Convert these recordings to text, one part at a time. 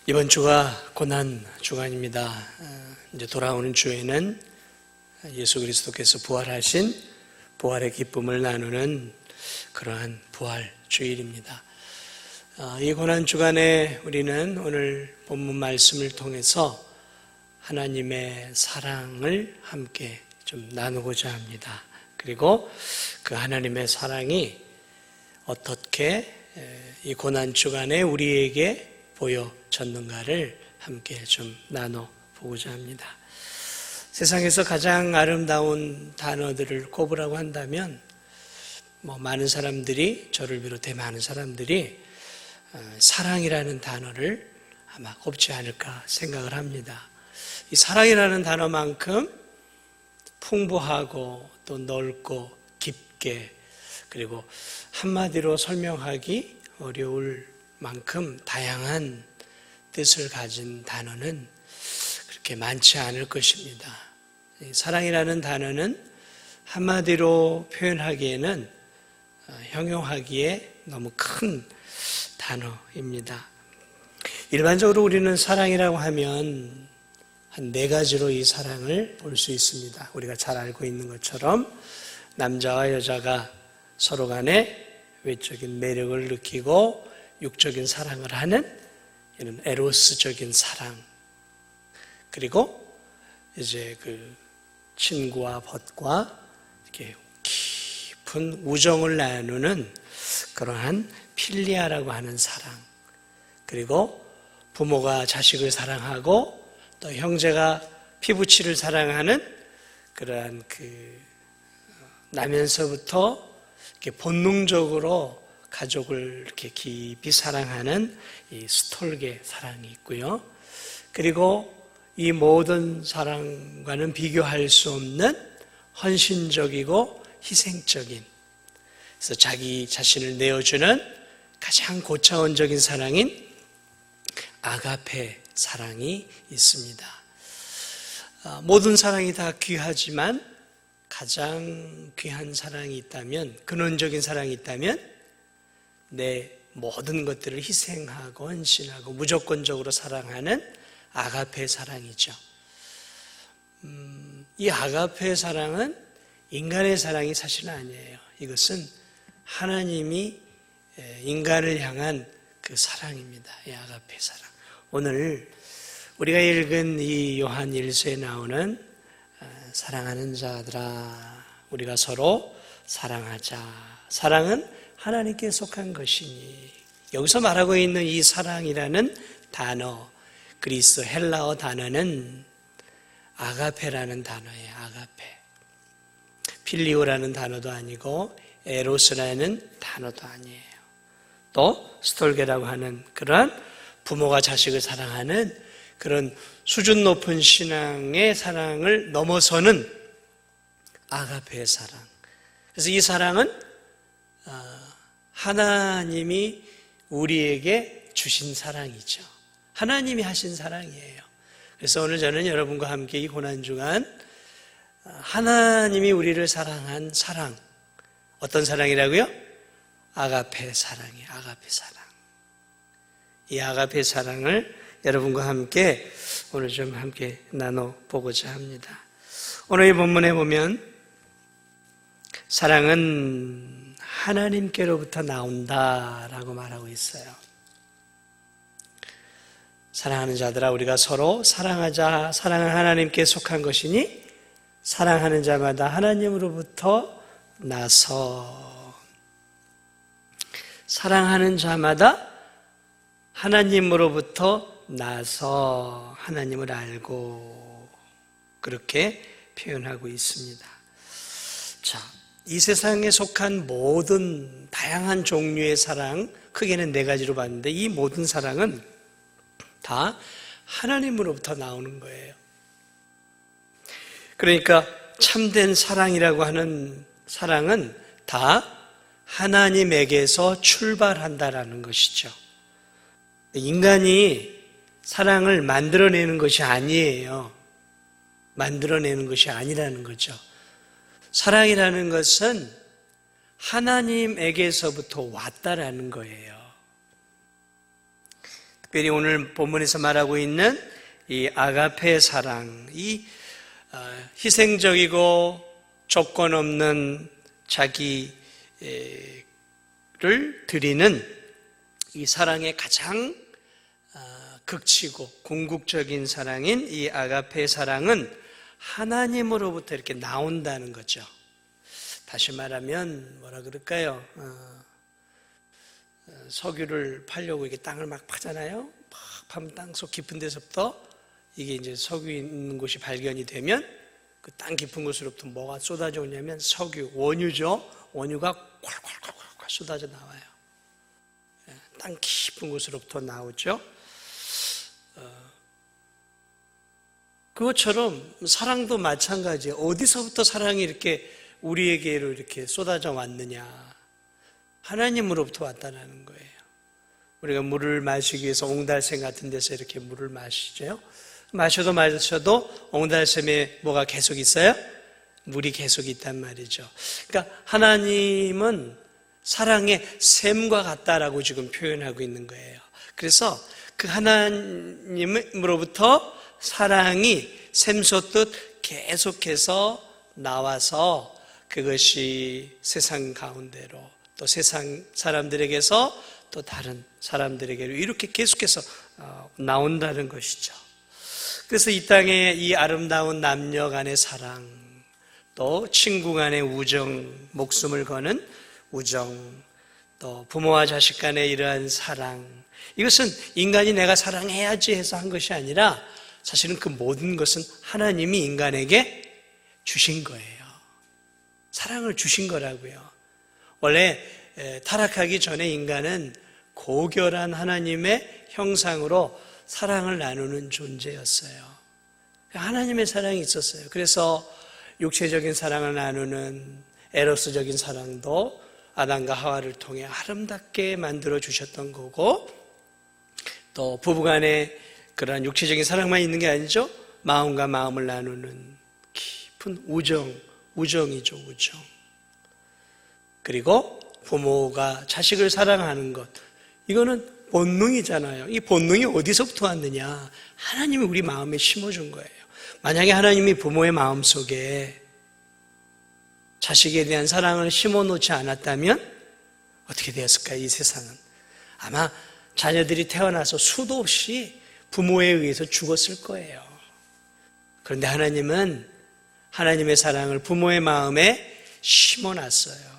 이번 주가 고난 주간입니다. 이제 돌아오는 주에는 예수 그리스도께서 부활하신 부활의 기쁨을 나누는 그러한 부활 주일입니다. 이 고난 주간에 우리는 오늘 본문 말씀을 통해서 하나님의 사랑을 함께 좀 나누고자 합니다. 그리고 그 하나님의 사랑이 어떻게 이 고난 주간에 우리에게 보여졌는가를 함께 좀 나눠보고자 합니다. 세상에서 가장 아름다운 단어들을 꼽으라고 한다면 많은 사람들이, 저를 비롯해 많은 사람들이 사랑이라는 단어를 아마 꼽지 않을까 생각을 합니다. 이 사랑이라는 단어만큼 풍부하고 또 넓고 깊게, 그리고 한마디로 설명하기 어려울 만큼 다양한 뜻을 가진 단어는 그렇게 많지 않을 것입니다. 사랑이라는 단어는 한마디로 표현하기에는 형용하기에 너무 큰 단어입니다. 일반적으로 우리는 사랑이라고 하면 한 4가지로 이 사랑을 볼 수 있습니다. 우리가 잘 알고 있는 것처럼 남자와 여자가 서로 간에 외적인 매력을 느끼고 육적인 사랑을 하는 이런 에로스적인 사랑, 그리고 이제 그 친구와 벗과 이렇게 깊은 우정을 나누는 그러한 필리아라고 하는 사랑, 그리고 부모가 자식을 사랑하고 또 형제가 피부치를 사랑하는 그러한 나면서부터 이렇게 본능적으로 가족을 이렇게 깊이 사랑하는 이 스톨게 사랑이 있고요. 그리고 이 모든 사랑과는 비교할 수 없는 헌신적이고 희생적인, 그래서 자기 자신을 내어주는 가장 고차원적인 사랑인 아가페 사랑이 있습니다. 모든 사랑이 다 귀하지만 가장 귀한 사랑이 있다면, 근원적인 사랑이 있다면 내 모든 것들을 희생하고 헌신하고 무조건적으로 사랑하는 아가페 사랑이죠. 이 아가페 사랑은 인간의 사랑이 사실은 아니에요. 이것은 하나님이 인간을 향한 그 사랑입니다. 이 아가페 사랑. 오늘 우리가 읽은 이 요한 1서에 나오는 사랑하는 자들아, 우리가 서로 사랑하자. 사랑은 하나님께 속한 것이니, 여기서 말하고 있는 이 사랑이라는 단어, 그리스 헬라어 단어는 아가페라는 단어예요. 아가페. 필리오라는 단어도 아니고 에로스라는 단어도 아니에요. 또 스톨게라고 하는 그러한 부모가 자식을 사랑하는 그런 수준 높은 신앙의 사랑을 넘어서는 아가페의 사랑. 그래서 이 사랑은 하나님이 우리에게 주신 사랑이죠. 하나님이 하신 사랑이에요. 그래서 오늘 저는 여러분과 함께 이 고난주간 하나님이 우리를 사랑한 사랑, 어떤 사랑이라고요? 아가페 사랑이에요. 아가페 사랑. 이 아가페 사랑을 여러분과 함께 오늘 좀 함께 나눠보고자 합니다. 오늘 이 본문에 보면 사랑은 하나님께로부터 나온다라고 말하고 있어요. 사랑하는 자들아, 우리가 서로 사랑하자. 사랑은 하나님께 속한 것이니 사랑하는 자마다 하나님으로부터 나서, 사랑하는 자마다 하나님으로부터 나서 하나님을 알고, 그렇게 표현하고 있습니다. 자, 이 세상에 속한 모든 다양한 종류의 사랑, 크게는 4가지로 봤는데 이 모든 사랑은 다 하나님으로부터 나오는 거예요. 그러니까 참된 사랑이라고 하는 사랑은 다 하나님에게서 출발한다라는 것이죠. 인간이 사랑을 만들어내는 것이 아니에요. 만들어내는 것이 아니라는 거죠. 사랑이라는 것은 하나님에게서부터 왔다라는 거예요. 특별히 오늘 본문에서 말하고 있는 이 아가페 사랑, 이 희생적이고 조건 없는 자기를 드리는 이 사랑의 가장 극치고 궁극적인 사랑인 이 아가페 사랑은 하나님으로부터 이렇게 나온다는 거죠. 다시 말하면 뭐라 그럴까요? 석유를 파려고 이게 땅을 막 파잖아요. 막 파면 땅속 깊은 데서부터 이게 이제 석유 있는 곳이 발견이 되면 그 땅 깊은 곳으로부터 뭐가 쏟아져 오냐면 석유, 원유죠. 원유가 콸콸콸콸 쏟아져 나와요. 땅 깊은 곳으로부터 나오죠. 그것처럼 사랑도 마찬가지예요. 어디서부터 사랑이 이렇게 우리에게로 이렇게 쏟아져 왔느냐? 하나님으로부터 왔다는 거예요. 우리가 물을 마시기 위해서 옹달샘 같은 데서 이렇게 물을 마시죠. 마셔도 옹달샘에 뭐가 계속 있어요? 물이 계속 있단 말이죠. 그러니까 하나님은 사랑의 샘과 같다라고 지금 표현하고 있는 거예요. 그래서 그 하나님으로부터 사랑이 샘솟듯 계속해서 나와서 그것이 세상 가운데로 또 세상 사람들에게서 또 다른 사람들에게로 이렇게 계속해서 나온다는 것이죠. 그래서 이 땅에 이 아름다운 남녀 간의 사랑, 또 친구 간의 우정, 목숨을 거는 우정, 또 부모와 자식 간의 이러한 사랑, 이것은 인간이 내가 사랑해야지 해서 한 것이 아니라 사실은 그 모든 것은 하나님이 인간에게 주신 거예요. 사랑을 주신 거라고요. 원래 타락하기 전에 인간은 고결한 하나님의 형상으로 사랑을 나누는 존재였어요. 하나님의 사랑이 있었어요. 그래서 육체적인 사랑을 나누는 에로스적인 사랑도 아담과 하와를 통해 아름답게 만들어 주셨던 거고, 또 부부간에 그러한 육체적인 사랑만 있는 게 아니죠. 마음과 마음을 나누는 깊은 우정이죠, 우정. 그리고 부모가 자식을 사랑하는 것, 이거는 본능이잖아요. 이 본능이 어디서부터 왔느냐? 하나님이 우리 마음에 심어준 거예요. 만약에 하나님이 부모의 마음속에 자식에 대한 사랑을 심어놓지 않았다면 어떻게 되었을까요? 이 세상은 아마 자녀들이 태어나서 수도 없이 부모에 의해서 죽었을 거예요. 그런데 하나님은 하나님의 사랑을 부모의 마음에 심어놨어요.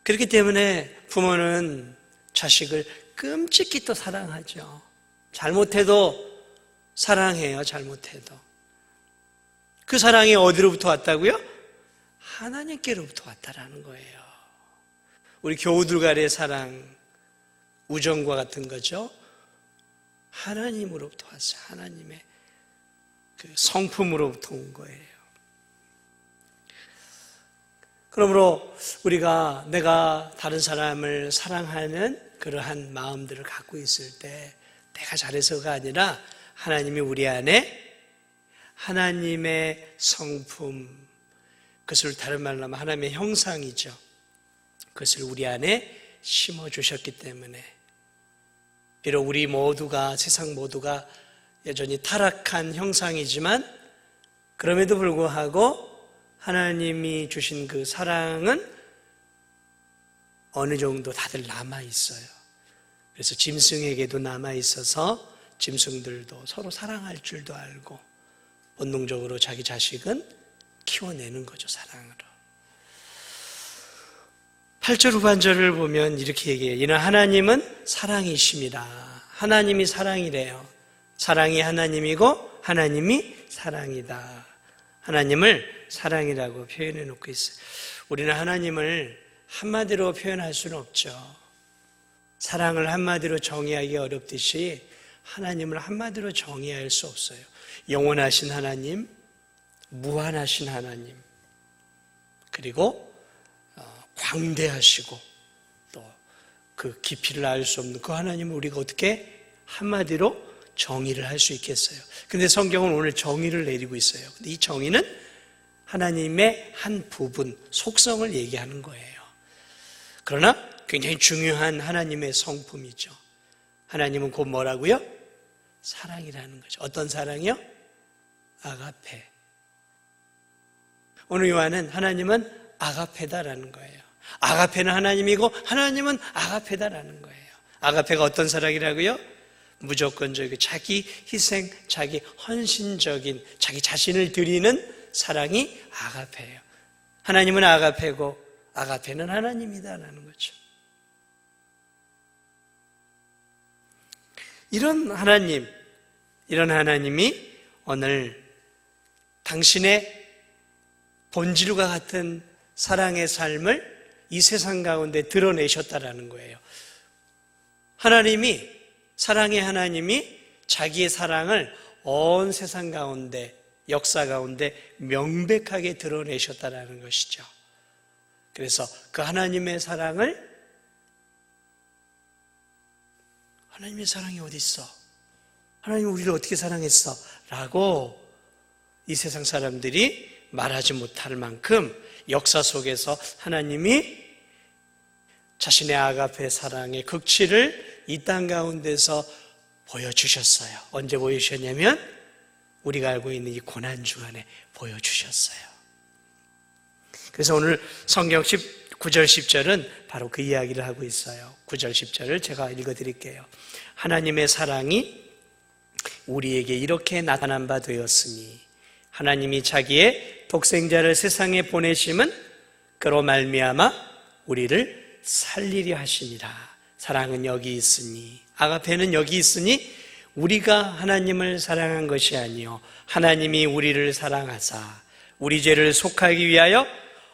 그렇기 때문에 부모는 자식을 끔찍히 또 사랑하죠. 잘못해도 사랑해요. 잘못해도. 그 사랑이 어디로부터 왔다고요? 하나님께로부터 왔다라는 거예요. 우리 교우들 간의 사랑, 우정과 같은 거죠. 하나님으로부터 왔어요. 하나님의 그 성품으로부터 온 거예요. 그러므로 우리가 내가 다른 사람을 사랑하는 그러한 마음들을 갖고 있을 때 내가 잘해서가 아니라 하나님이 우리 안에 하나님의 성품, 그것을 다른 말로 하면 하나님의 형상이죠. 그것을 우리 안에 심어주셨기 때문에 비록 우리 모두가, 세상 모두가 여전히 타락한 형상이지만 그럼에도 불구하고 하나님이 주신 그 사랑은 어느 정도 다들 남아있어요. 그래서 짐승에게도 남아있어서 짐승들도 서로 사랑할 줄도 알고 본능적으로 자기 자식은 키워내는 거죠, 사랑으로. 8절 후반절을 보면 이렇게 얘기해요. 이는 하나님은 사랑이심이라. 하나님이 사랑이래요. 사랑이 하나님이고 하나님이 사랑이다. 하나님을 사랑이라고 표현해 놓고 있어요. 우리는 하나님을 한마디로 표현할 수는 없죠. 사랑을 한마디로 정의하기 어렵듯이 하나님을 한마디로 정의할 수 없어요. 영원하신 하나님, 무한하신 하나님, 그리고 광대하시고 또 그 깊이를 알 수 없는 그 하나님을 우리가 어떻게 한마디로 정의를 할 수 있겠어요? 근데 성경은 오늘 정의를 내리고 있어요. 근데 이 정의는 하나님의 한 부분, 속성을 얘기하는 거예요. 그러나 굉장히 중요한 하나님의 성품이죠. 하나님은 곧 뭐라고요? 사랑이라는 거죠. 어떤 사랑이요? 아가페. 오늘 요한은 하나님은 아가페다라는 거예요. 아가페는 하나님이고 하나님은 아가페다라는 거예요. 아가페가 어떤 사랑이라고요? 무조건적이고 자기 희생, 자기 헌신적인 자기 자신을 드리는 사랑이 아가페예요. 하나님은 아가페고 아가페는 하나님이다라는 거죠. 이런 하나님이 오늘 당신의 본질과 같은 사랑의 삶을 이 세상 가운데 드러내셨다라는 거예요. 사랑의 하나님이 자기의 사랑을 온 세상 가운데, 역사 가운데 명백하게 드러내셨다라는 것이죠. 그래서 그 하나님의 사랑이 어디 있어? 하나님이 우리를 어떻게 사랑했어? 라고 이 세상 사람들이 말하지 못할 만큼 역사 속에서 하나님이 자신의 아가페 사랑의 극치를 이 땅 가운데서 보여주셨어요. 언제 보여주셨냐면 우리가 알고 있는 이 고난 주간에 보여주셨어요. 그래서 오늘 성경 9절 10절은 바로 그 이야기를 하고 있어요. 9절 10절을 제가 읽어드릴게요. 하나님의 사랑이 우리에게 이렇게 나타난 바 되었으니 하나님이 자기의 독생자를 세상에 보내심은 그로 말미암아 우리를 살리려 하심이라. 사랑은 여기 있으니, 아가페는 여기 있으니 우리가 하나님을 사랑한 것이 아니요 하나님이 우리를 사랑하사 우리 죄를 속하기 위하여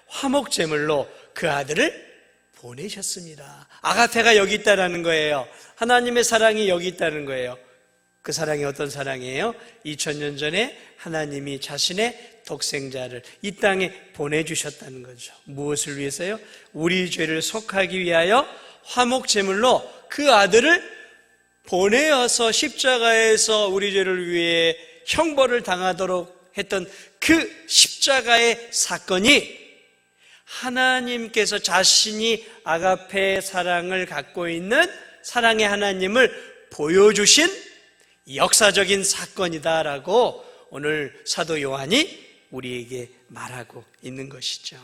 화목제물로 그 아들을 보내셨습니다. 아가페가 여기 있다는 거예요. 하나님의 사랑이 여기 있다는 거예요. 그 사랑이 어떤 사랑이에요? 2000년 전에 하나님이 자신의 독생자를 이 땅에 보내주셨다는 거죠. 무엇을 위해서요? 우리 죄를 속하기 위하여 화목제물로 그 아들을 보내어서 십자가에서 우리 죄를 위해 형벌을 당하도록 했던 그 십자가의 사건이 하나님께서 자신이 아가페의 사랑을 갖고 있는 사랑의 하나님을 보여주신 역사적인 사건이다라고 오늘 사도 요한이 우리에게 말하고 있는 것이죠.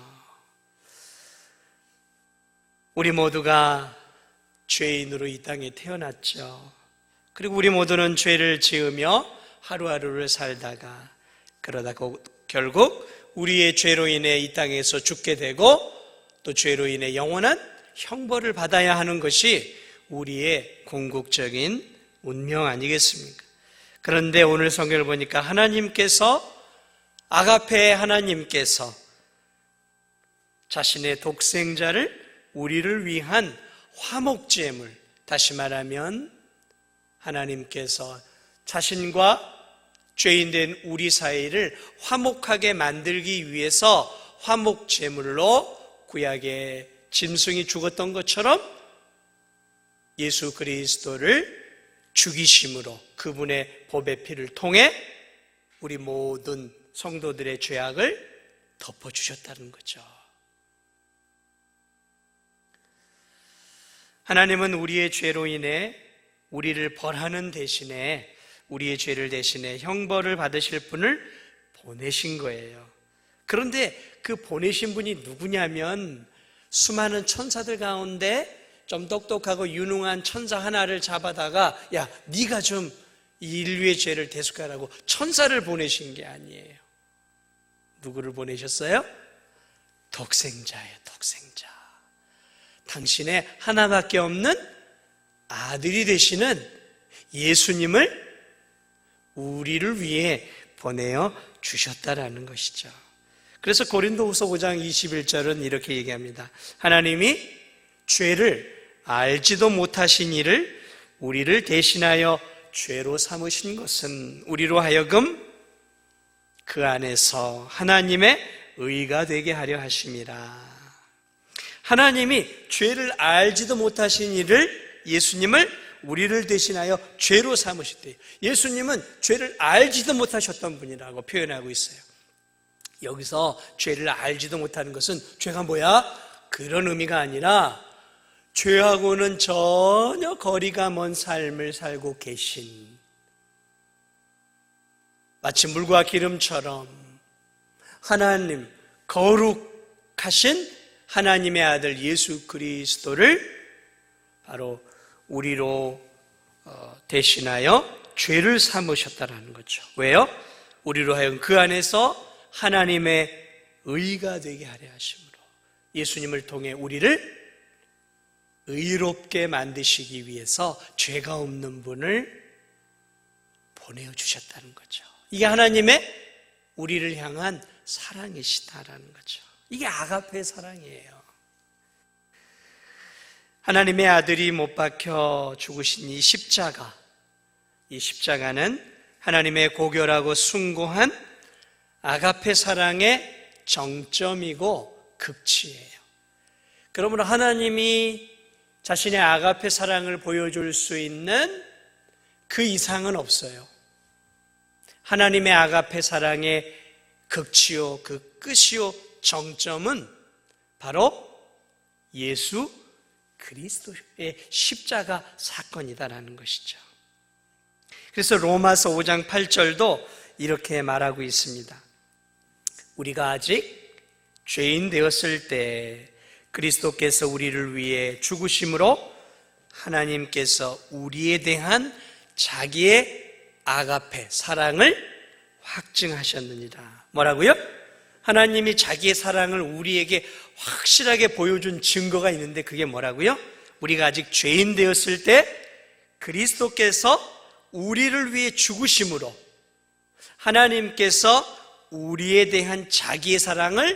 우리 모두가 죄인으로 이 땅에 태어났죠. 그리고 우리 모두는 죄를 지으며 하루하루를 살다가 그러다가 결국 우리의 죄로 인해 이 땅에서 죽게 되고 또 죄로 인해 영원한 형벌을 받아야 하는 것이 우리의 궁극적인 운명 아니겠습니까? 그런데 오늘 성경을 보니까 아가페의 하나님께서 자신의 독생자를 우리를 위한 화목제물, 다시 말하면 하나님께서 자신과 죄인된 우리 사이를 화목하게 만들기 위해서 화목제물로 구약의 짐승이 죽었던 것처럼 예수 그리스도를 죽이심으로 그분의 보배 피를 통해 우리 모든 성도들의 죄악을 덮어주셨다는 거죠. 하나님은 우리의 죄로 인해 우리를 벌하는 대신에 우리의 죄를 대신해 형벌을 받으실 분을 보내신 거예요. 그런데 그 보내신 분이 누구냐면 수많은 천사들 가운데 좀 똑똑하고 유능한 천사 하나를 잡아다가 야, 네가 좀 이 인류의 죄를 대속하라고 천사를 보내신 게 아니에요. 누구를 보내셨어요? 독생자예요, 독생자. 당신의 하나밖에 없는 아들이 되시는 예수님을 우리를 위해 보내어 주셨다라는 것이죠. 그래서 고린도후서 5장 21절은 이렇게 얘기합니다. 하나님이 죄를 알지도 못하신 이를 우리를 대신하여 죄로 삼으신 것은 우리로 하여금 그 안에서 하나님의 의가 되게 하려 하심이라. 하나님이 죄를 알지도 못하신 이를, 예수님을 우리를 대신하여 죄로 삼으셨대요. 예수님은 죄를 알지도 못하셨던 분이라고 표현하고 있어요. 여기서 죄를 알지도 못하는 것은 죄가 뭐야? 그런 의미가 아니라 죄하고는 전혀 거리가 먼 삶을 살고 계신, 마치 물과 기름처럼 하나님, 거룩하신 하나님의 아들 예수 그리스도를 바로 우리로 대신하여 죄를 삼으셨다는 거죠. 왜요? 우리로 하여금 그 안에서 하나님의 의가 되게 하려 하심으로 예수님을 통해 우리를 의롭게 만드시기 위해서 죄가 없는 분을 보내주셨다는 거죠. 이게 하나님의 우리를 향한 사랑이시다라는 거죠. 이게 아가페 사랑이에요. 하나님의 아들이 못 박혀 죽으신 이 십자가, 이 십자가는 하나님의 고결하고 숭고한 아가페 사랑의 정점이고 극치예요. 그러므로 하나님이 자신의 아가페 사랑을 보여줄 수 있는 그 이상은 없어요. 하나님의 아가페 사랑의 극치요, 그 끝이요, 정점은 바로 예수 그리스도의 십자가 사건이다라는 것이죠. 그래서 로마서 5장 8절도 이렇게 말하고 있습니다. 우리가 아직 죄인 되었을 때 그리스도께서 우리를 위해 죽으심으로 하나님께서 우리에 대한 자기의 아가페 사랑을 확증하셨느니라. 뭐라고요? 하나님이 자기의 사랑을 우리에게 확실하게 보여준 증거가 있는데 그게 뭐라고요? 우리가 아직 죄인 되었을 때 그리스도께서 우리를 위해 죽으심으로 하나님께서 우리에 대한 자기의 사랑을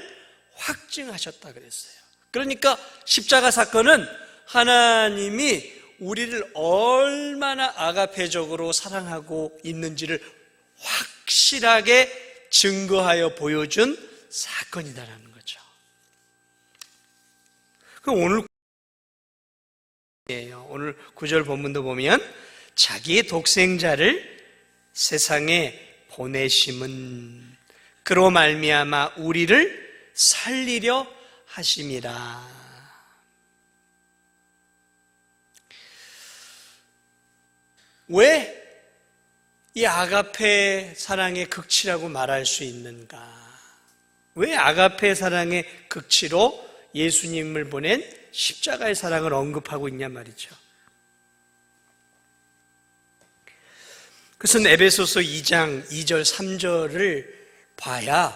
확증하셨다 그랬어요. 그러니까 십자가 사건은 하나님이 우리를 얼마나 아가페적으로 사랑하고 있는지를 확실하게 증거하여 보여준 사건이다라는 거죠. 그럼 오늘 9절 본문도 보면 자기의 독생자를 세상에 보내심은 그로 말미암아 우리를 살리려 하심이라. 왜 이 아가페 사랑의 극치라고 말할 수 있는가? 왜 아가페 사랑의 극치로 예수님을 보낸 십자가의 사랑을 언급하고 있냐 말이죠. 그것은 에베소서 2장 2절 3절을 봐야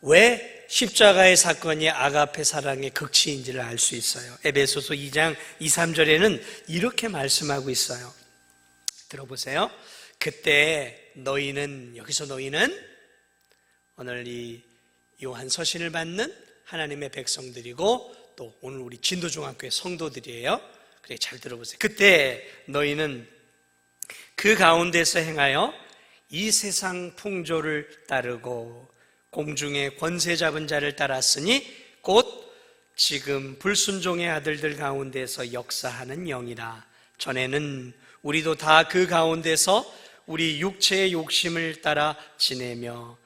왜 십자가의 사건이 아가페 사랑의 극치인지를 알 수 있어요. 에베소서 2장 2, 3절에는 이렇게 말씀하고 있어요. 들어보세요. 그때 너희는, 여기서 너희는 오늘 이 요한 서신을 받는 하나님의 백성들이고 또 오늘 우리 진도중학교의 성도들이에요. 그래, 잘 들어보세요. 그때 너희는 그 가운데서 행하여 이 세상 풍조를 따르고 공중의 권세 잡은 자를 따랐으니 곧 지금 불순종의 아들들 가운데서 역사하는 영이라. 전에는 우리도 다 그 가운데서 우리 육체의 욕심을 따라 지내며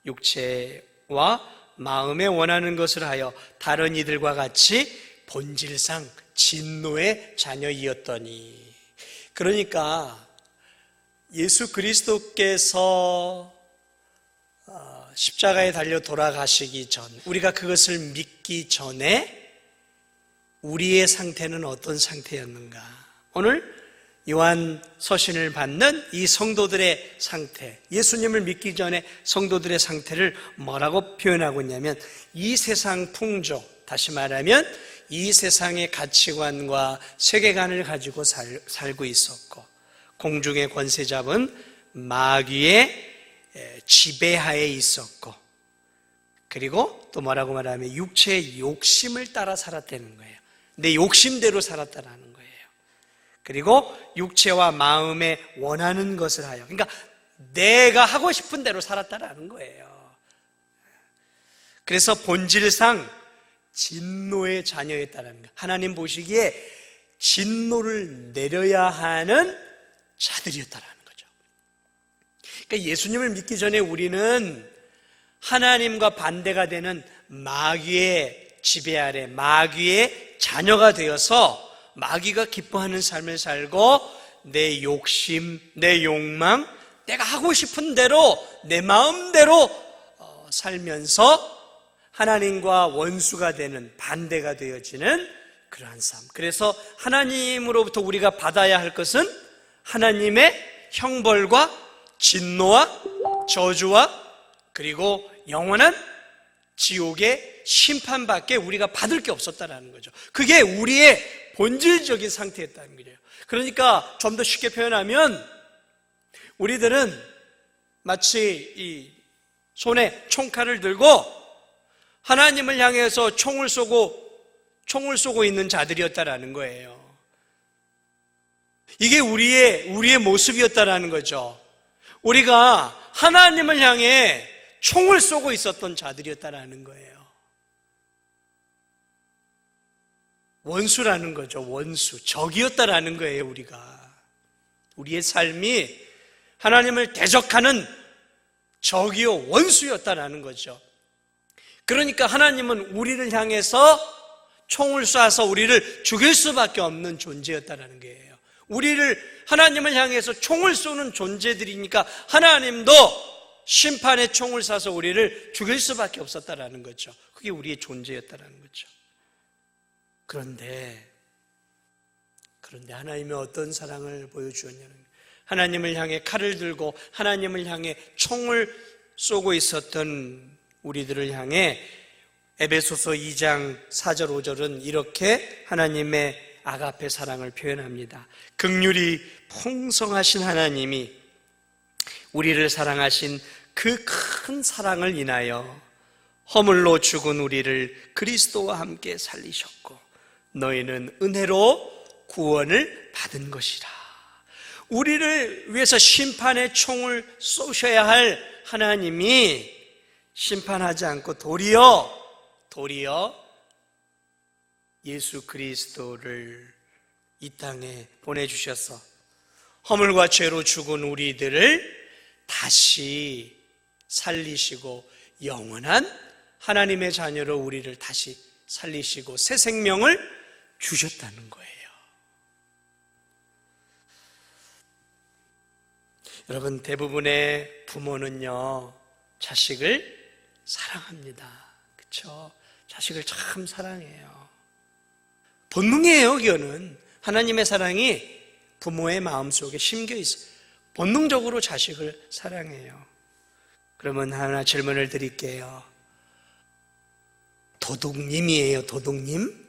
육체와 마음에 원하는 것을 하여 다른 이들과 같이 본질상 진노의 자녀이었더니. 그러니까 예수 그리스도께서 십자가에 달려 돌아가시기 전, 우리가 그것을 믿기 전에 우리의 상태는 어떤 상태였는가? 오늘 요한 서신을 받는 이 성도들의 상태, 예수님을 믿기 전에 성도들의 상태를 뭐라고 표현하고 있냐면 이 세상 풍조, 다시 말하면 이 세상의 가치관과 세계관을 가지고 살고 있었고 공중의 권세 잡은 마귀의 지배하에 있었고 그리고 또 뭐라고 말하면 육체의 욕심을 따라 살았다는 거예요. 내 욕심대로 살았다는 거예요. 그리고 육체와 마음에 원하는 것을 하여, 그러니까 내가 하고 싶은 대로 살았다라는 거예요. 그래서 본질상 진노의 자녀였다는 거예요. 하나님 보시기에 진노를 내려야 하는 자들이었다라는 거죠. 그러니까 예수님을 믿기 전에 우리는 하나님과 반대가 되는 마귀의 지배 아래, 마귀의 자녀가 되어서 마귀가 기뻐하는 삶을 살고 내 욕심, 내 욕망, 내가 하고 싶은 대로 내 마음대로 살면서 하나님과 원수가 되는, 반대가 되어지는 그러한 삶. 그래서 하나님으로부터 우리가 받아야 할 것은 하나님의 형벌과 진노와 저주와 그리고 영원한 지옥의 심판밖에 우리가 받을 게 없었다는 거죠. 그게 우리의 본질적인 상태였다는 거예요. 그러니까 좀 더 쉽게 표현하면 우리들은 마치 이 손에 총칼을 들고 하나님을 향해서 총을 쏘고 있는 자들이었다라는 거예요. 이게 우리의 모습이었다라는 거죠. 우리가 하나님을 향해 총을 쏘고 있었던 자들이었다라는 거예요. 원수라는 거죠. 원수, 적이었다라는 거예요. 우리의 삶이 하나님을 대적하는 적이요 원수였다라는 거죠. 그러니까 하나님은 우리를 향해서 총을 쏴서 우리를 죽일 수밖에 없는 존재였다라는 거예요. 하나님을 향해서 총을 쏘는 존재들이니까 하나님도 심판의 총을 쏴서 우리를 죽일 수밖에 없었다라는 거죠. 그게 우리의 존재였다라는 거죠. 그런데 하나님이 어떤 사랑을 보여주었냐는 거예요. 하나님을 향해 칼을 들고 하나님을 향해 총을 쏘고 있었던 우리들을 향해 에베소서 2장 4절 5절은 이렇게 하나님의 아가페 사랑을 표현합니다. 긍휼이 풍성하신 하나님이 우리를 사랑하신 그 큰 사랑을 인하여 허물로 죽은 우리를 그리스도와 함께 살리셨고 너희는 은혜로 구원을 받은 것이라. 우리를 위해서 심판의 총을 쏘셔야 할 하나님이 심판하지 않고 도리어 예수 그리스도를 이 땅에 보내주셔서 허물과 죄로 죽은 우리들을 다시 살리시고 영원한 하나님의 자녀로 우리를 다시 살리시고 새 생명을 주셨다는 거예요. 여러분, 대부분의 부모는요 자식을 사랑합니다. 그렇죠? 자식을 참 사랑해요. 본능이에요. 이거는 하나님의 사랑이 부모의 마음속에 심겨 있어요. 본능적으로 자식을 사랑해요. 그러면 하나 질문을 드릴게요. 도둑님이에요. 도둑님?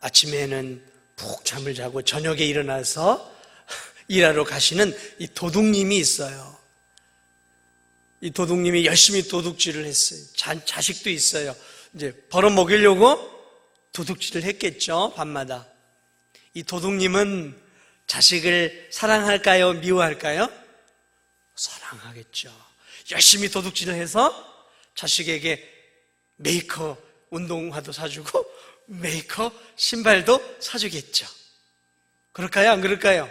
아침에는 푹 잠을 자고 저녁에 일어나서 일하러 가시는 이 도둑님이 있어요. 이 도둑님이 열심히 도둑질을 했어요. 자식도 있어요. 이제 벌어먹이려고 도둑질을 했겠죠, 밤마다. 이 도둑님은 자식을 사랑할까요? 미워할까요? 사랑하겠죠. 열심히 도둑질을 해서 자식에게 메이커 운동화도 사주고 메이커 신발도 사주겠죠. 그럴까요? 안 그럴까요?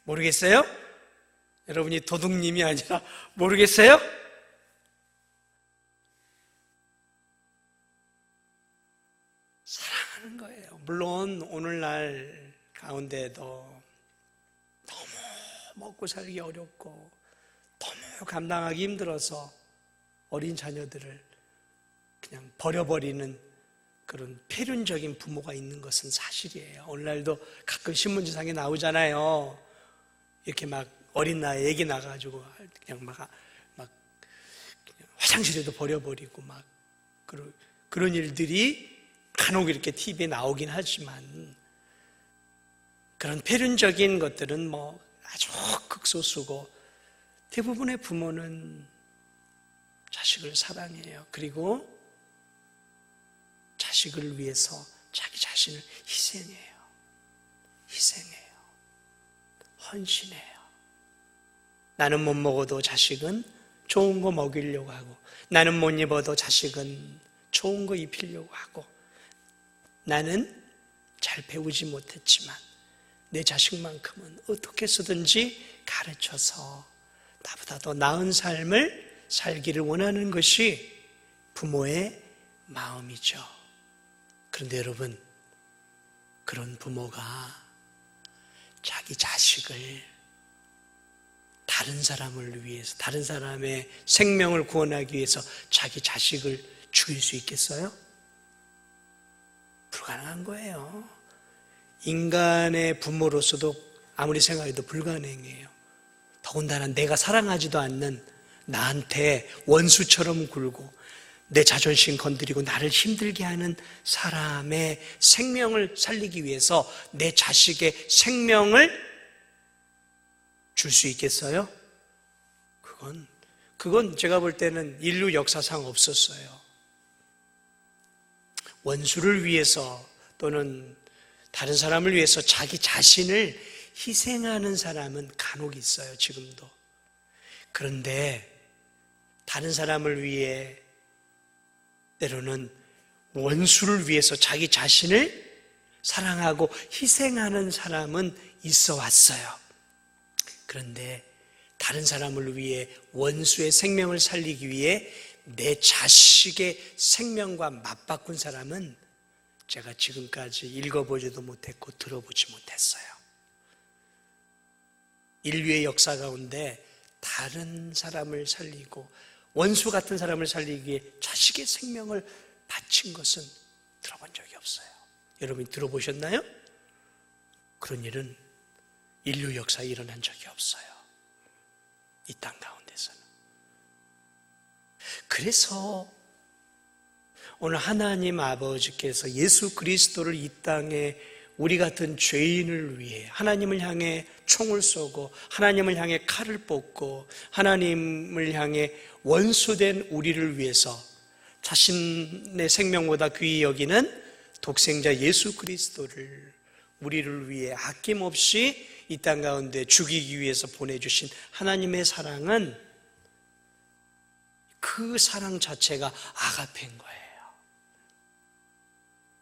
모르겠어요? 여러분이 도둑님이 아니라 모르겠어요? 사랑하는 거예요. 물론 오늘날 가운데도 너무 먹고 살기 어렵고 너무 감당하기 힘들어서 어린 자녀들을 그냥 버려버리는 그런 폐륜적인 부모가 있는 것은 사실이에요. 오늘날도 가끔 신문지상에 나오잖아요. 이렇게 막 어린 나이에 애기 나가지고 그냥 막 그냥 화장실에도 버려버리고 막 그런 일들이 간혹 이렇게 TV에 나오긴 하지만 그런 폐륜적인 것들은 뭐 아주 극소수고 대부분의 부모는 자식을 사랑해요. 그리고 자식을 위해서 자기 자신을 희생해요. 헌신해요. 나는 못 먹어도 자식은 좋은 거 먹이려고 하고 나는 못 입어도 자식은 좋은 거 입히려고 하고 나는 잘 배우지 못했지만 내 자식만큼은 어떻게 해서든지 가르쳐서 나보다 더 나은 삶을 살기를 원하는 것이 부모의 마음이죠. 그런데 여러분, 그런 부모가 자기 자식을 다른 사람을 위해서, 다른 사람의 생명을 구원하기 위해서 자기 자식을 죽일 수 있겠어요? 불가능한 거예요. 인간의 부모로서도 아무리 생각해도 불가능해요. 더군다나 내가 사랑하지도 않는 나한테 원수처럼 굴고 내 자존심 건드리고 나를 힘들게 하는 사람의 생명을 살리기 위해서 내 자식의 생명을 줄 수 있겠어요? 그건 제가 볼 때는 인류 역사상 없었어요. 원수를 위해서 또는 다른 사람을 위해서 자기 자신을 희생하는 사람은 간혹 있어요, 지금도. 그런데 다른 사람을 위해 때로는 원수를 위해서 자기 자신을 사랑하고 희생하는 사람은 있어 왔어요. 그런데 다른 사람을 위해 원수의 생명을 살리기 위해 내 자식의 생명과 맞바꾼 사람은 제가 지금까지 읽어보지도 못했고 들어보지 못했어요. 인류의 역사 가운데 다른 사람을 살리고 원수 같은 사람을 살리기 위해 자식의 생명을 바친 것은 들어본 적이 없어요. 여러분이 들어보셨나요? 그런 일은 인류 역사에 일어난 적이 없어요. 이 땅 가운데서는. 그래서 오늘 하나님 아버지께서 예수 그리스도를 이 땅에 우리 같은 죄인을 위해 하나님을 향해 총을 쏘고 하나님을 향해 칼을 뽑고 하나님을 향해 원수된 우리를 위해서 자신의 생명보다 귀히 여기는 독생자 예수 그리스도를 우리를 위해 아낌없이 이 땅 가운데 죽이기 위해서 보내주신 하나님의 사랑은 그 사랑 자체가 아가페인 거예요.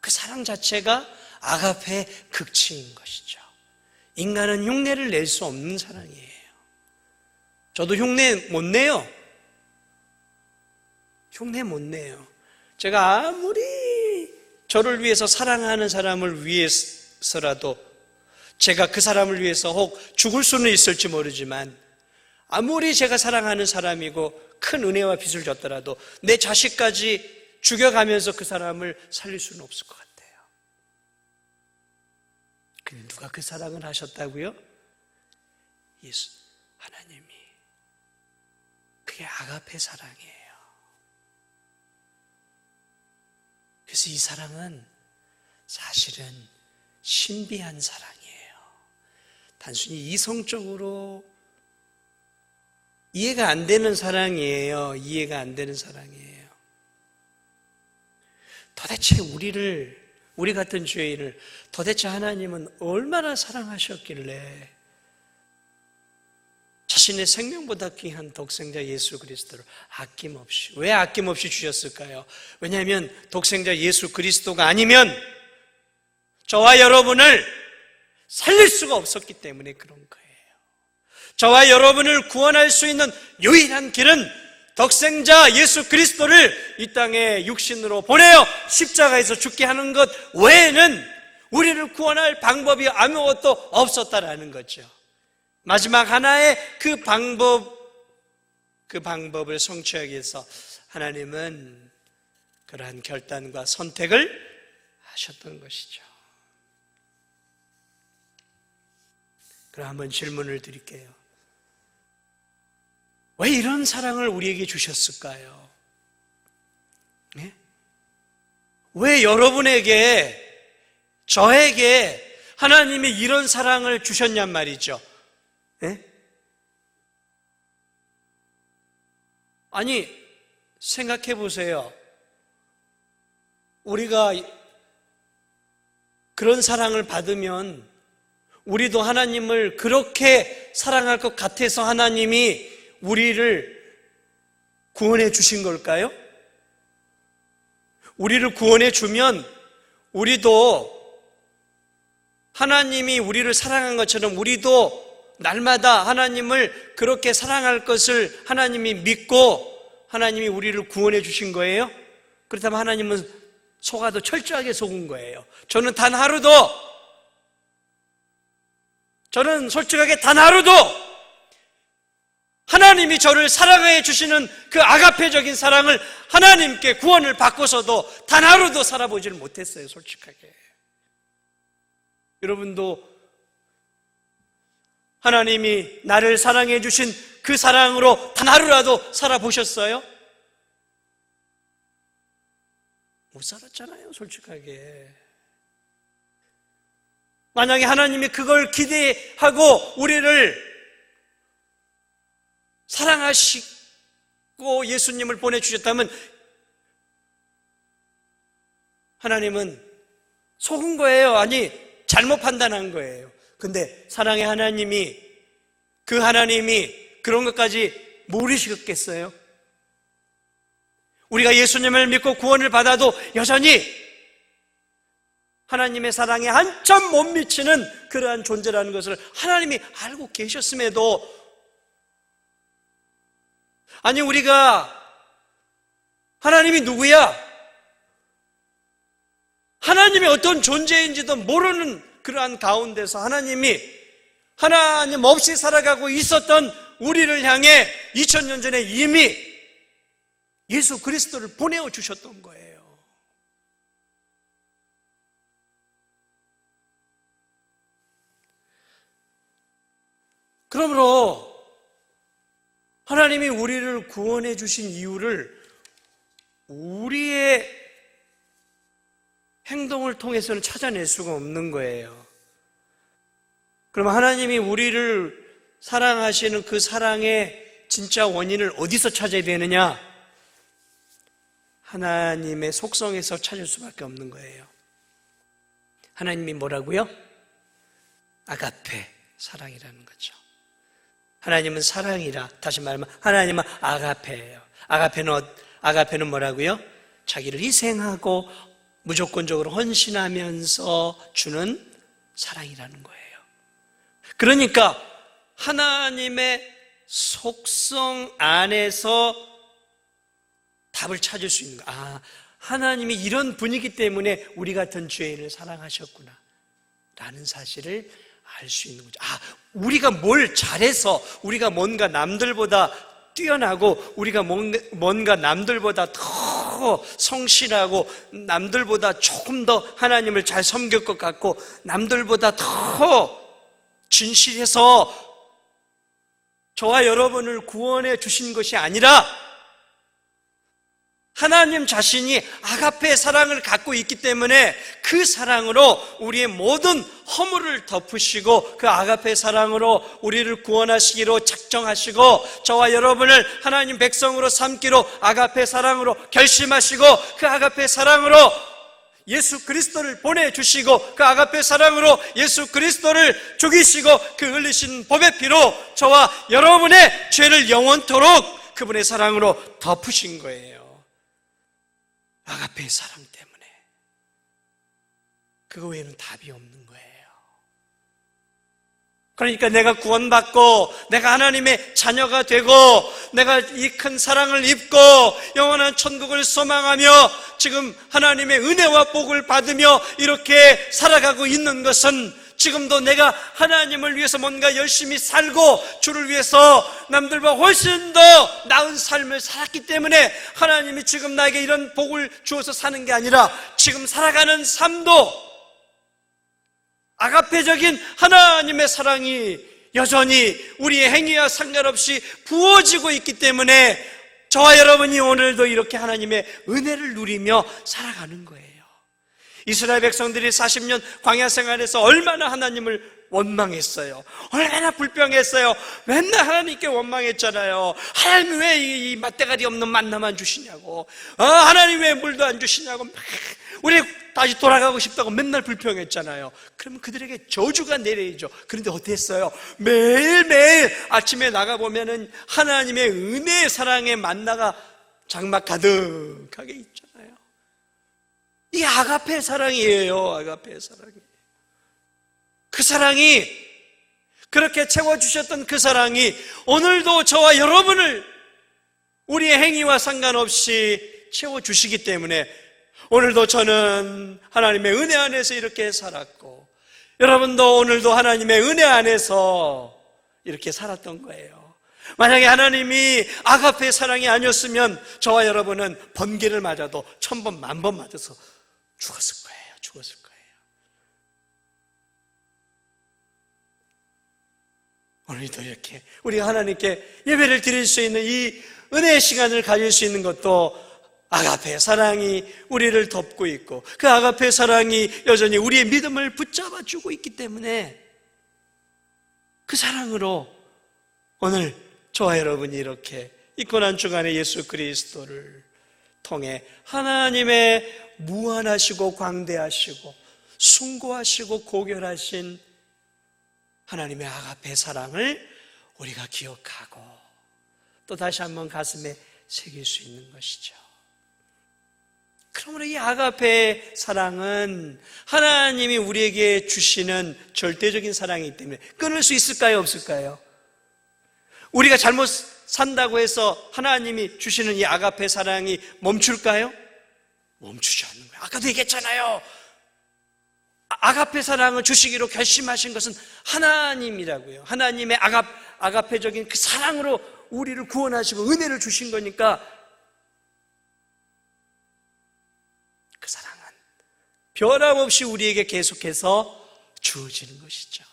그 사랑 자체가 아가페의 극치인 것이죠. 인간은 흉내를 낼 수 없는 사랑이에요. 저도 흉내 못 내요. 흉내 못 내요. 제가 아무리 저를 위해서 사랑하는 사람을 위해서라도 제가 그 사람을 위해서 혹 죽을 수는 있을지 모르지만 아무리 제가 사랑하는 사람이고 큰 은혜와 빚을 졌더라도 내 자식까지 죽여가면서 그 사람을 살릴 수는 없을 것 같아요. 근데 누가 그 사랑을 하셨다고요? 예수, 하나님이. 그게 아가페 사랑이에요. 그래서 이 사랑은 사실은 신비한 사랑이에요. 단순히 이성적으로 이해가 안 되는 사랑이에요. 이해가 안 되는 사랑이에요. 도대체 우리 같은 죄인을 도대체 하나님은 얼마나 사랑하셨길래 자신의 생명보다 귀한 독생자 예수 그리스도를 아낌없이, 왜 아낌없이 주셨을까요? 왜냐하면 독생자 예수 그리스도가 아니면 저와 여러분을 살릴 수가 없었기 때문에 그런 거예요. 저와 여러분을 구원할 수 있는 유일한 길은 독생자 예수 그리스도를 이 땅에 육신으로 보내어 십자가에서 죽게 하는 것 외에는 우리를 구원할 방법이 아무것도 없었다라는 거죠. 마지막 하나의 그 방법을 성취하기 위해서 하나님은 그러한 결단과 선택을 하셨던 것이죠. 그럼 한번 질문을 드릴게요. 왜 이런 사랑을 우리에게 주셨을까요? 네? 왜 여러분에게, 저에게 하나님이 이런 사랑을 주셨냔 말이죠. 네? 아니, 생각해 보세요. 우리가 그런 사랑을 받으면 우리도 하나님을 그렇게 사랑할 것 같아서 하나님이 우리를 구원해 주신 걸까요? 우리를 구원해 주면 우리도 하나님이 우리를 사랑한 것처럼 우리도 날마다 하나님을 그렇게 사랑할 것을 하나님이 믿고 하나님이 우리를 구원해 주신 거예요? 그렇다면 하나님은 속아도 철저하게 속은 거예요. 저는 단 하루도 저는 솔직하게 단 하루도 하나님이 저를 사랑해 주시는 그 아가페적인 사랑을 하나님께 구원을 받고서도 단 하루도 살아보지를 못했어요, 솔직하게. 여러분도 하나님이 나를 사랑해 주신 그 사랑으로 단 하루라도 살아보셨어요? 못 살았잖아요, 솔직하게. 만약에 하나님이 그걸 기대하고 우리를 사랑하시고 예수님을 보내주셨다면 하나님은 속은 거예요? 아니, 잘못 판단한 거예요. 근데 사랑의 하나님이, 그 하나님이 그런 것까지 모르시겠어요? 우리가 예수님을 믿고 구원을 받아도 여전히 하나님의 사랑에 한참 못 미치는 그러한 존재라는 것을 하나님이 알고 계셨음에도, 아니 우리가 하나님이 누구야? 하나님이 어떤 존재인지도 모르는 그러한 가운데서 하나님 없이 살아가고 있었던 우리를 향해 2000년 전에 이미 예수 그리스도를 보내어 주셨던 거예요. 그러므로 하나님이 우리를 구원해 주신 이유를 우리의 행동을 통해서는 찾아낼 수가 없는 거예요. 그럼 하나님이 우리를 사랑하시는 그 사랑의 진짜 원인을 어디서 찾아야 되느냐? 하나님의 속성에서 찾을 수밖에 없는 거예요. 하나님이 뭐라고요? 아가페, 사랑이라는 거죠. 하나님은 사랑이라, 다시 말하면 하나님은 아가페예요. 아가페는 뭐라고요? 자기를 희생하고 무조건적으로 헌신하면서 주는 사랑이라는 거예요. 그러니까 하나님의 속성 안에서 답을 찾을 수 있는 거예요. 하나님이 이런 분위기 때문에 우리 같은 죄인을 사랑하셨구나 라는 사실을 알 수 있는 거죠. 우리가 뭘 잘해서, 우리가 뭔가 남들보다 뛰어나고, 우리가 뭔가 남들보다 더 성실하고, 남들보다 조금 더 하나님을 잘 섬길 것 같고, 남들보다 더 진실해서 저와 여러분을 구원해 주신 것이 아니라 하나님 자신이 아가페의 사랑을 갖고 있기 때문에 그 사랑으로 우리의 모든 허물을 덮으시고 그 아가페의 사랑으로 우리를 구원하시기로 작정하시고 저와 여러분을 하나님 백성으로 삼기로 아가페의 사랑으로 결심하시고 그 아가페의 사랑으로 예수 그리스도를 보내주시고 그 아가페의 사랑으로 예수 그리스도를 죽이시고 그 흘리신 법의 피로 저와 여러분의 죄를 영원토록 그분의 사랑으로 덮으신 거예요. 아가페의 사랑 때문에. 그거 외에는 답이 없는 거예요. 그러니까 내가 구원받고 내가 하나님의 자녀가 되고 내가 이 큰 사랑을 입고 영원한 천국을 소망하며 지금 하나님의 은혜와 복을 받으며 이렇게 살아가고 있는 것은 지금도 내가 하나님을 위해서 뭔가 열심히 살고 주를 위해서 남들보다 훨씬 더 나은 삶을 살았기 때문에 하나님이 지금 나에게 이런 복을 주어서 사는 게 아니라 지금 살아가는 삶도 아가페적인 하나님의 사랑이 여전히 우리의 행위와 상관없이 부어지고 있기 때문에 저와 여러분이 오늘도 이렇게 하나님의 은혜를 누리며 살아가는 거예요. 이스라엘 백성들이 40년 광야 생활에서 얼마나 하나님을 원망했어요. 얼마나 불평했어요. 맨날 하나님께 원망했잖아요. 하나님 왜 이 맛대가리 없는 만나만 주시냐고, 하나님 왜 물도 안 주시냐고, 우리 다시 돌아가고 싶다고 맨날 불평했잖아요. 그러면 그들에게 저주가 내려야죠. 그런데 어땠어요? 매일매일 아침에 나가보면은 하나님의 은혜의 사랑의 만나가 장막 가득하게 있잖아요. 이 아가페 사랑이에요. 아가페 사랑이. 그 사랑이, 그렇게 채워주셨던 그 사랑이 오늘도 저와 여러분을 우리의 행위와 상관없이 채워주시기 때문에 오늘도 저는 하나님의 은혜 안에서 이렇게 살았고 여러분도 오늘도 하나님의 은혜 안에서 이렇게 살았던 거예요. 만약에 하나님이 아가페 사랑이 아니었으면 저와 여러분은 번개를 맞아도 1000번, 10,000번 맞아서 죽었을 거예요. 오늘도 이렇게 우리가 하나님께 예배를 드릴 수 있는 이 은혜의 시간을 가질 수 있는 것도 아가페 사랑이 우리를 덮고 있고, 그 아가페 사랑이 여전히 우리의 믿음을 붙잡아 주고 있기 때문에 그 사랑으로 오늘 저와 여러분이 이렇게 이 고난 주간에 예수 그리스도를 통해 하나님의 무한하시고 광대하시고 숭고하시고 고결하신 하나님의 아가페 사랑을 우리가 기억하고 또 다시 한번 가슴에 새길 수 있는 것이죠. 그러므로 이 아가페 사랑은 하나님이 우리에게 주시는 절대적인 사랑이기 때문에 끊을 수 있을까요? 없을까요? 우리가 잘못 산다고 해서 하나님이 주시는 이 아가페 사랑이 멈출까요? 멈추지 않는 거예요. 아까도 얘기했잖아요. 아가페 사랑을 주시기로 결심하신 것은 하나님이라고요. 하나님의 아가페적인 그 사랑으로 우리를 구원하시고 은혜를 주신 거니까 그 사랑은 변함없이 우리에게 계속해서 주어지는 것이죠.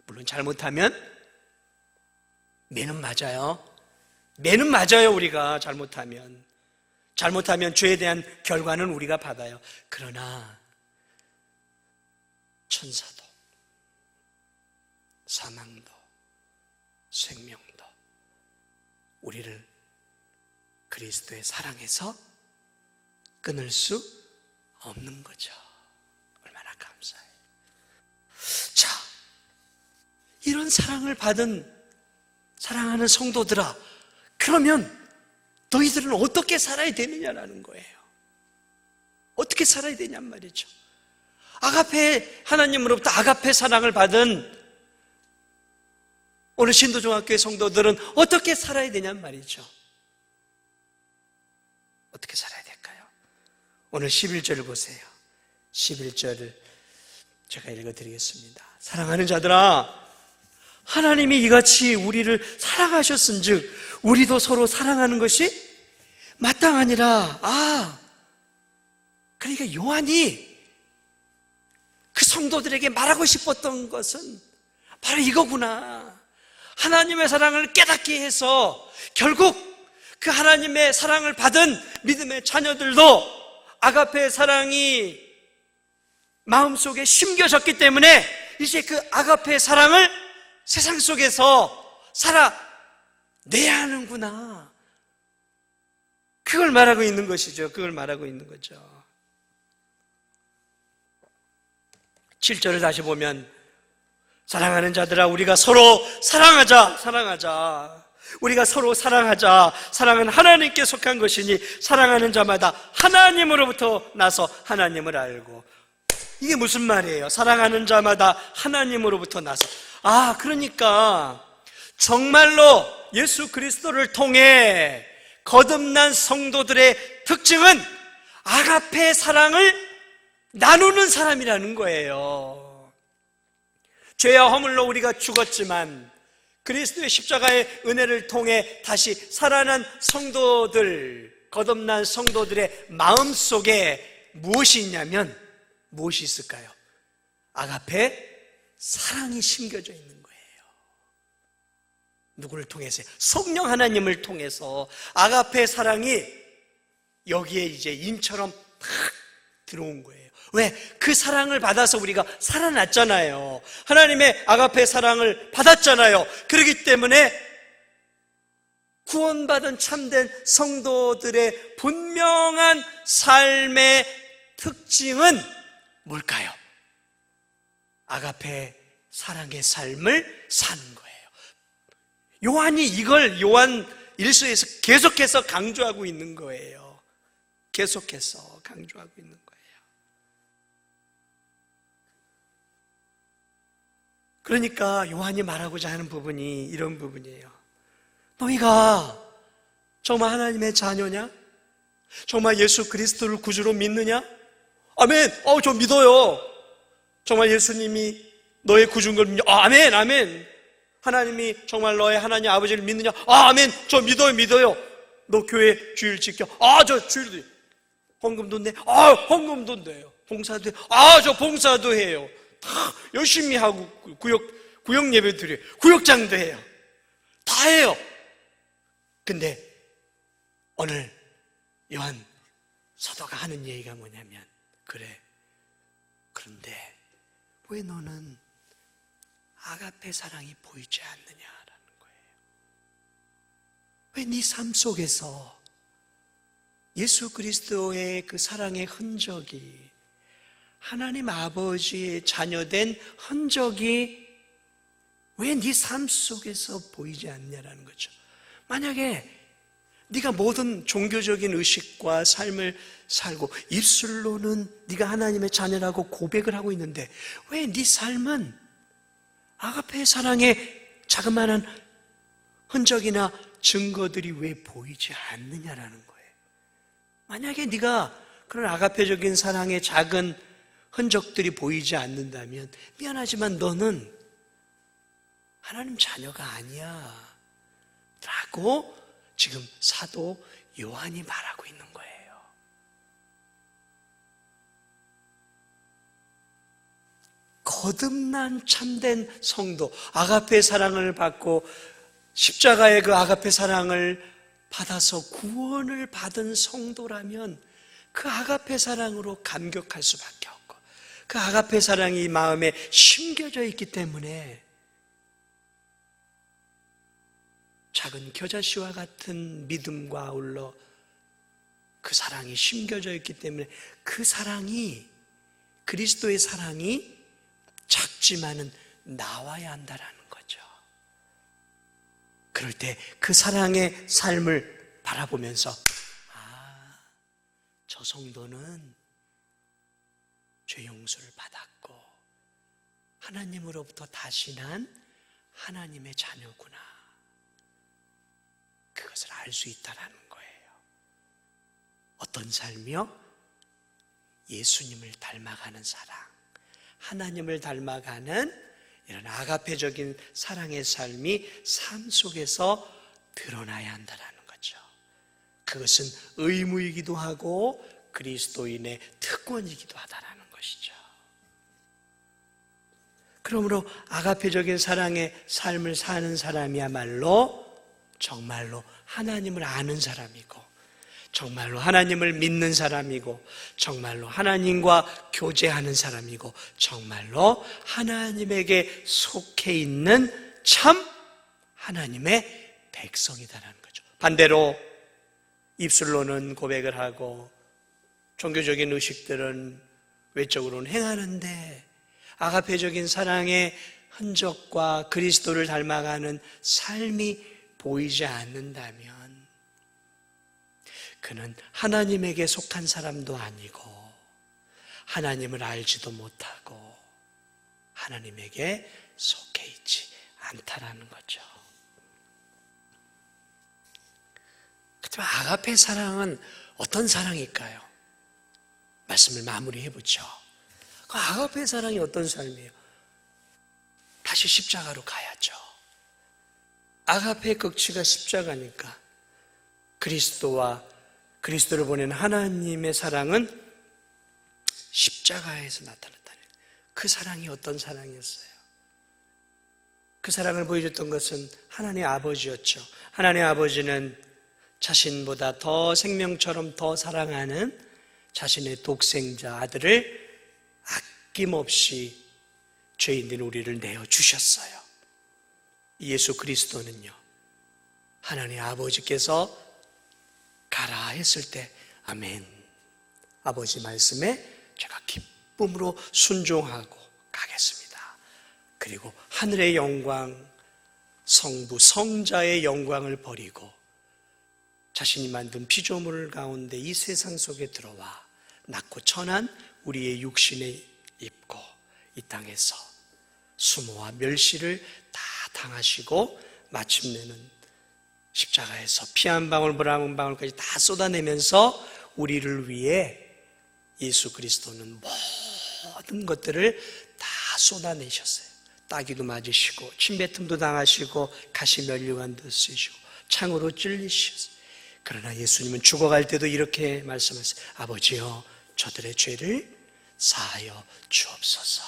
물론 잘못하면 매는 맞아요. 매는 맞아요. 우리가 잘못하면 죄에 대한 결과는 우리가 받아요. 그러나 천사도 사망도 생명도 우리를 그리스도의 사랑에서 끊을 수 없는 거죠. 얼마나 감사해요. 자, 이런 사랑을 받은 사랑하는 성도들아, 그러면 너희들은 어떻게 살아야 되느냐라는 거예요. 어떻게 살아야 되냔 말이죠. 아가페, 하나님으로부터 아가페 사랑을 받은 오늘 신도중학교의 성도들은 어떻게 살아야 되냔 말이죠. 어떻게 살아야 될까요? 오늘 11절을 보세요. 11절을 제가 읽어드리겠습니다. 사랑하는 자들아, 하나님이 이같이 우리를 사랑하셨은즉 우리도 서로 사랑하는 것이 마땅하니라. 그러니까 요한이 그 성도들에게 말하고 싶었던 것은 바로 이거구나. 하나님의 사랑을 깨닫게 해서 결국 그 하나님의 사랑을 받은 믿음의 자녀들도 아가페의 사랑이 마음속에 심겨졌기 때문에 이제 그 아가페의 사랑을 세상 속에서 살아내야 하는구나. 그걸 말하고 있는 것이죠. 그걸 말하고 있는 거죠. 7절을 다시 보면 사랑하는 자들아 우리가 서로 사랑하자. 우리가 서로 사랑하자. 사랑은 하나님께 속한 것이니 사랑하는 자마다 하나님으로부터 나서 하나님을 알고. 이게 무슨 말이에요? 사랑하는 자마다 하나님으로부터 나서. 그러니까 정말로 예수 그리스도를 통해 거듭난 성도들의 특징은 아가페 사랑을 나누는 사람이라는 거예요. 죄와 허물로 우리가 죽었지만 그리스도의 십자가의 은혜를 통해 다시 살아난 성도들, 거듭난 성도들의 마음속에 무엇이 있냐면 무엇이 있을까요? 아가페 사랑이 심겨져 있는 거예요. 누구를 통해서요? 성령 하나님을 통해서 아가페 사랑이 여기에 이제 인처럼 탁 들어온 거예요. 왜? 그 사랑을 받아서 우리가 살아났잖아요. 하나님의 아가페 사랑을 받았잖아요. 그렇기 때문에 구원받은 참된 성도들의 분명한 삶의 특징은 뭘까요? 아가페 사랑의 삶을 사는 거예요. 요한이 이걸 요한 1서에서 계속해서 강조하고 있는 거예요. 계속해서 강조하고 있는 거예요. 그러니까 요한이 말하고자 하는 부분이 이런 부분이에요. 너희가 정말 하나님의 자녀냐? 정말 예수 그리스도를 구주로 믿느냐? 아멘. 저 믿어요. 정말 예수님이 너의 구중을 믿냐? 아멘, 아멘. 하나님이 정말 너의 하나님 아버지를 믿느냐? 아멘. 저 믿어요. 너 교회 주일 지켜? 저 주일도. 헌금도 내? 헌금도 내요. 봉사도 해요. 저 봉사도 해요. 다 열심히 하고 구역 예배 드려요. 구역장도 해요. 다 해요. 근데 오늘 요한 사도가 하는 얘기가 뭐냐면, 그런데 왜 너는 아가페 사랑이 보이지 않느냐라는 거예요. 왜 네 삶 속에서 예수 그리스도의 그 사랑의 흔적이, 하나님 아버지의 자녀된 흔적이 왜 네 삶 속에서 보이지 않냐라는 거죠. 만약에 네가 모든 종교적인 의식과 삶을 살고 입술로는 네가 하나님의 자녀라고 고백을 하고 있는데 왜 네 삶은 아가페의 사랑의 자그마한 흔적이나 증거들이 왜 보이지 않느냐라는 거예요. 만약에 네가 그런 아가페적인 사랑의 작은 흔적들이 보이지 않는다면 미안하지만 너는 하나님 자녀가 아니야 라고 지금 사도 요한이 말하고 있는 거예요. 거듭난 참된 성도, 아가페 사랑을 받고 십자가의 그 아가페 사랑을 받아서 구원을 받은 성도라면 그 아가페 사랑으로 감격할 수밖에 없고, 그 아가페 사랑이 마음에 심겨져 있기 때문에 작은 겨자씨와 같은 믿음과 아울러 그 사랑이 심겨져 있기 때문에 그 사랑이, 그리스도의 사랑이 작지만은 나와야 한다라는 거죠. 그럴 때 그 사랑의 삶을 바라보면서 저 성도는 죄 용서를 받았고 하나님으로부터 다시 난 하나님의 자녀구나, 그것을 알 수 있다라는 거예요. 어떤 삶이요? 예수님을 닮아가는 사랑, 하나님을 닮아가는 이런 아가페적인 사랑의 삶이 삶 속에서 드러나야 한다라는 거죠. 그것은 의무이기도 하고 그리스도인의 특권이기도 하다라는 것이죠. 그러므로 아가페적인 사랑의 삶을 사는 사람이야말로 정말로 하나님을 아는 사람이고, 정말로 하나님을 믿는 사람이고, 정말로 하나님과 교제하는 사람이고, 정말로 하나님에게 속해 있는 참 하나님의 백성이다라는 거죠. 반대로 입술로는 고백을 하고 종교적인 의식들은 외적으로는 행하는데 아가페적인 사랑의 흔적과 그리스도를 닮아가는 삶이 보이지 않는다면 그는 하나님에게 속한 사람도 아니고 하나님을 알지도 못하고 하나님에게 속해 있지 않다라는 거죠. 그렇지만 아가페 사랑은 어떤 사랑일까요? 말씀을 마무리해보죠. 그 아가페 사랑이 어떤 삶이에요? 다시 십자가로 가야죠. 아가페의 극치가 십자가니까 그리스도와 그리스도를 보낸 하나님의 사랑은 십자가에서 나타났다는, 그 사랑이 어떤 사랑이었어요? 그 사랑을 보여줬던 것은 하나님의 아버지였죠. 하나님의 아버지는 자신보다 더 생명처럼 더 사랑하는 자신의 독생자 아들을 아낌없이 죄인된 우리를 내어주셨어요. 예수 그리스도는요, 하나님 아버지께서 가라 했을 때 아멘, 아버지 말씀에 제가 기쁨으로 순종하고 가겠습니다. 그리고 하늘의 영광, 성부 성자의 영광을 버리고 자신이 만든 피조물 가운데 이 세상 속에 들어와 낮고 천한 우리의 육신에 입고 이 땅에서 수모와 멸시를 다 당하시고 마침내는 십자가에서 피 한 방울 물 한 방울까지 다 쏟아내면서 우리를 위해 예수 그리스도는 모든 것들을 다 쏟아내셨어요. 따귀도 맞으시고 침뱉음도 당하시고 가시면류관도 쓰시고 창으로 찔리셨어요. 그러나 예수님은 죽어갈 때도 이렇게 말씀하셨어요. 아버지여, 저들의 죄를 사하여 주옵소서.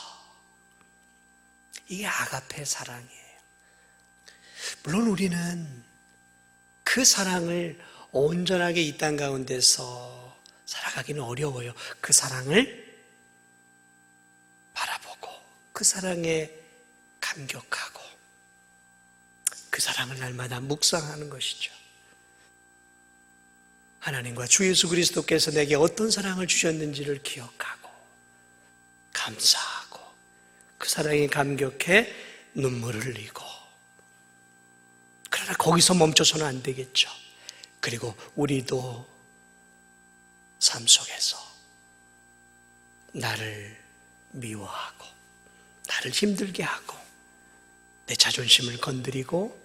이게 아가페 사랑이에요. 물론 우리는 그 사랑을 온전하게 이 땅 가운데서 살아가기는 어려워요. 그 사랑을 바라보고 그 사랑에 감격하고 그 사랑을 날마다 묵상하는 것이죠. 하나님과 주 예수 그리스도께서 내게 어떤 사랑을 주셨는지를 기억하고 감사하고 그 사랑에 감격해 눈물을 흘리고, 그러나 거기서 멈춰서는 안 되겠죠. 그리고 우리도 삶 속에서 나를 미워하고 나를 힘들게 하고 내 자존심을 건드리고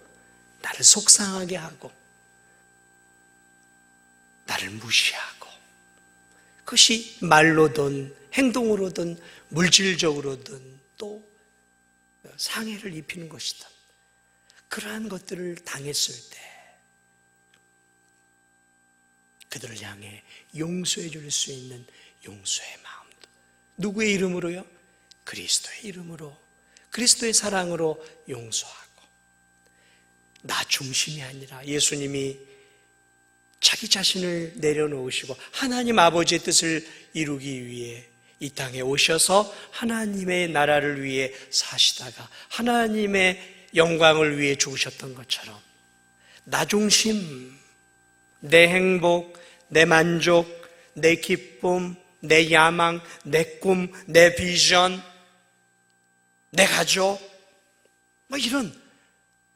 나를 속상하게 하고 나를 무시하고, 그것이 말로든 행동으로든 물질적으로든 또 상해를 입히는 것이든 그러한 것들을 당했을 때 그들을 향해 용서해 줄 수 있는 용서의 마음도, 누구의 이름으로요? 그리스도의 이름으로, 그리스도의 사랑으로 용서하고, 나 중심이 아니라 예수님이 자기 자신을 내려놓으시고 하나님 아버지의 뜻을 이루기 위해 이 땅에 오셔서 하나님의 나라를 위해 사시다가 하나님의 영광을 위해 죽으셨던 것처럼 나 중심, 내 행복, 내 만족, 내 기쁨, 내 야망, 내 꿈, 내 비전, 내 가족, 이런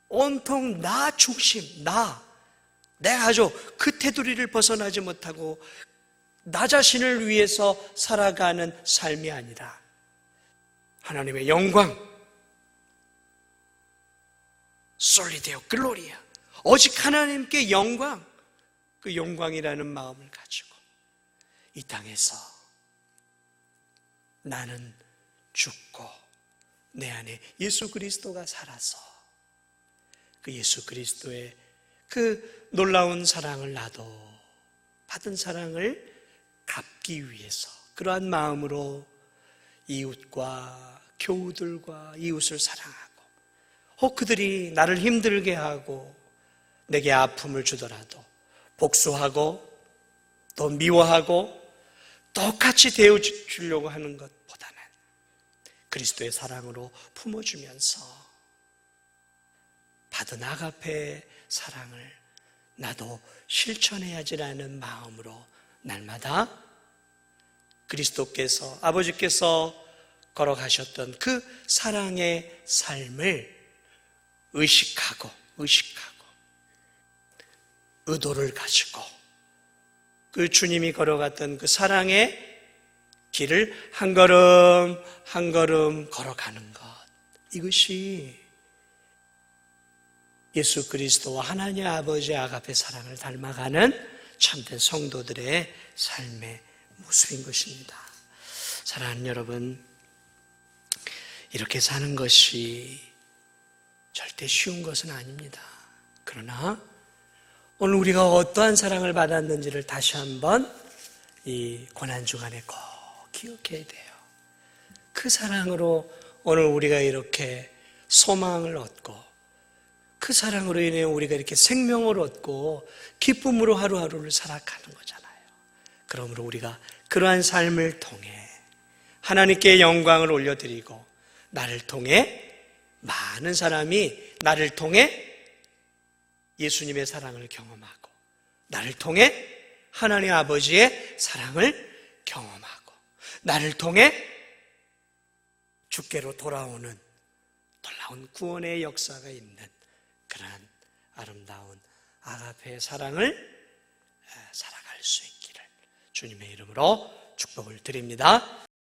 온통 나 중심, 내 가족, 그 테두리를 벗어나지 못하고 나 자신을 위해서 살아가는 삶이 아니라 하나님의 영광, 솔리데오 글로리아, 오직 하나님께 영광, 그 영광이라는 마음을 가지고 이 땅에서 나는 죽고 내 안에 예수 그리스도가 살아서 그 예수 그리스도의 그 놀라운 사랑을, 나도 받은 사랑을 갚기 위해서 그러한 마음으로 이웃과 교우들과 이웃을 사랑하고, 혹 그들이 나를 힘들게 하고 내게 아픔을 주더라도 복수하고 또 미워하고 똑같이 대해주려고 하는 것보다는 그리스도의 사랑으로 품어주면서 받은 아가페의 사랑을 나도 실천해야지라는 마음으로 날마다 그리스도께서, 아버지께서 걸어가셨던 그 사랑의 삶을 의식하고 의도를 가지고 그 주님이 걸어갔던 그 사랑의 길을 한 걸음 한 걸음 걸어가는 것, 이것이 예수 그리스도와 하나님 아버지의 아가페 사랑을 닮아가는 참된 성도들의 삶의 모습인 것입니다. 사랑하는 여러분, 이렇게 사는 것이 절대 쉬운 것은 아닙니다. 그러나 오늘 우리가 어떠한 사랑을 받았는지를 다시 한번 이 고난주간에 꼭 기억해야 돼요. 그 사랑으로 오늘 우리가 이렇게 소망을 얻고, 그 사랑으로 인해 우리가 이렇게 생명을 얻고 기쁨으로 하루하루를 살아가는 거잖아요. 그러므로 우리가 그러한 삶을 통해 하나님께 영광을 올려드리고, 나를 통해 많은 사람이 나를 통해 예수님의 사랑을 경험하고, 나를 통해 하나님 아버지의 사랑을 경험하고, 나를 통해 주께로 돌아오는 놀라운 구원의 역사가 있는 그러한 아름다운 아가페의 사랑을 살아갈 수 있기를 주님의 이름으로 축복을 드립니다.